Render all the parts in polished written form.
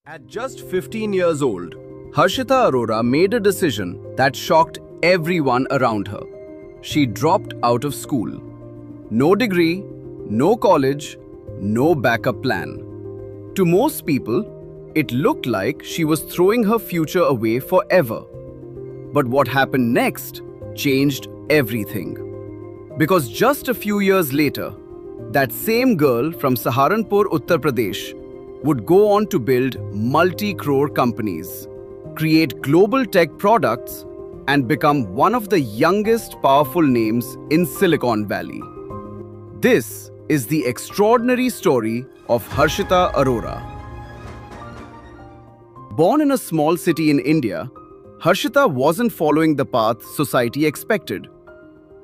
At just 15 years old, Harshita Arora made a decision that shocked everyone around her. She dropped out of school. No degree, no college, no backup plan. To most people, it looked like she was throwing her future away forever. But what happened next changed everything. Because just a few years later, that same girl from Saharanpur, Uttar Pradesh, would go on to build multi-crore companies, create global tech products, and become one of the youngest powerful names in Silicon Valley. This is the extraordinary story of Harshita Arora. Born in a small city in India, Harshita wasn't following the path society expected.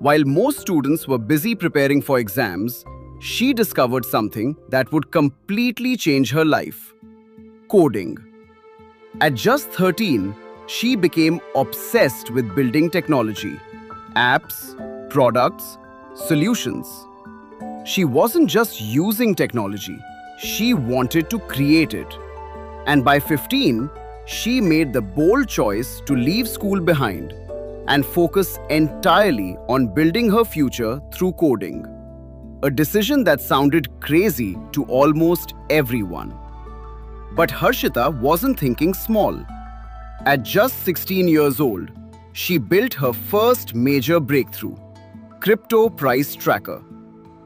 While most students were busy preparing for exams, she discovered something that would completely change her life: coding. At just 13, she became obsessed with building technology, apps, products, solutions. She wasn't just using technology, she wanted to create it. And by 15, she made the bold choice to leave school behind and focus entirely on building her future through coding. A decision that sounded crazy to almost everyone. But Harshita wasn't thinking small. At just 16 years old, she built her first major breakthrough: Crypto Price Tracker,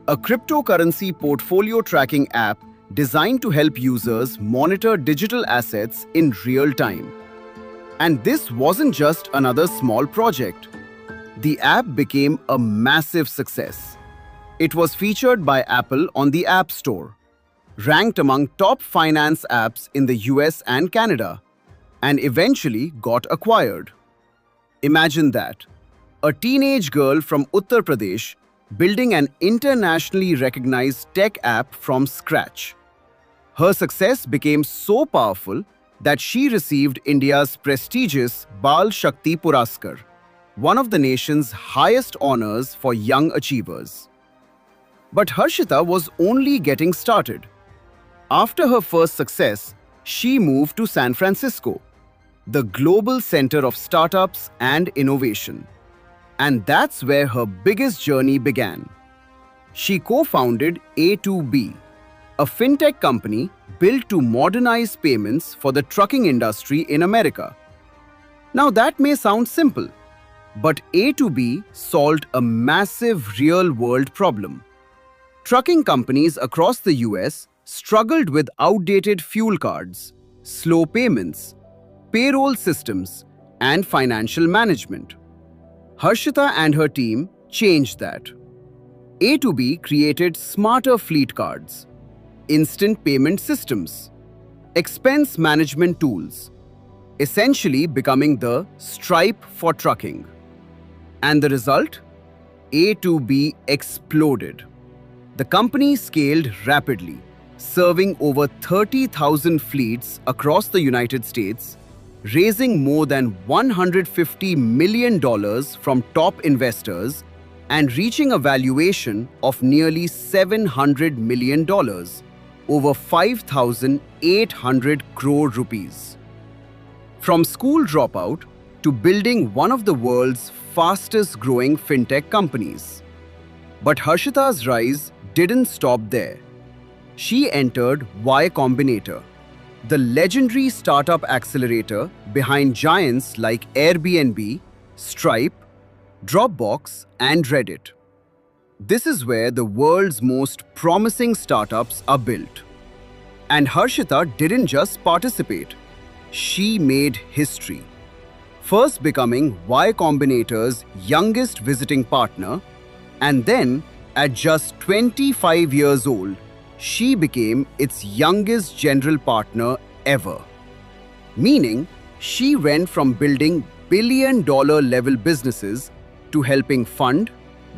a cryptocurrency portfolio tracking app designed to help users monitor digital assets in real time. And this wasn't just another small project. The app became a massive success. It was featured by Apple on the App Store, ranked among top finance apps in the US and Canada, and eventually got acquired. Imagine that. A teenage girl from Uttar Pradesh building an internationally recognized tech app from scratch. Her success became so powerful that she received India's prestigious Shakti Puraskar, one of the nation's highest honors for young achievers. But Harshita was only getting started. After her first success, she moved to San Francisco, the global center of startups and innovation. And that's where her biggest journey began. She co-founded AtoB, a Fintech company built to modernize payments for the trucking industry in America. Now that may sound simple, but AtoB solved a massive real-world problem. Trucking companies across the US struggled with outdated fuel cards, slow payments, payroll systems, and financial management. Harshita and her team changed that. AtoB created smarter fleet cards, instant payment systems, expense management tools, essentially becoming the Stripe for trucking. And the result? AtoB exploded. The company scaled rapidly, serving over 30,000 fleets across the United States, raising more than $150 million from top investors and reaching a valuation of nearly $700 million, over 5,800 crore rupees. From school dropout to building one of the world's fastest growing fintech companies. But Harshita's rise didn't stop there. She entered Y Combinator, the legendary startup accelerator behind giants like Airbnb, Stripe, Dropbox, and Reddit. This is where the world's most promising startups are built. And Harshita didn't just participate. She made history. First becoming Y Combinator's youngest visiting partner, and then at just 25 years old, she became its youngest general partner ever. Meaning, she went from building billion-dollar level businesses to helping fund,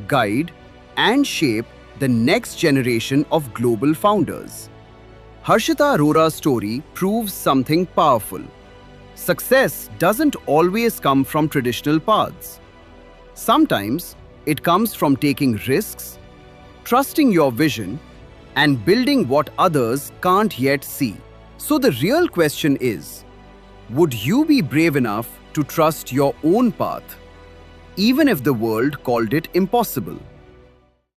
guide, and shape the next generation of global founders. Harshita Arora's story proves something powerful. Success doesn't always come from traditional paths. Sometimes it comes from taking risks, trusting your vision, and building what others can't yet see. So the real question is, would you be brave enough to trust your own path, even if the world called it impossible?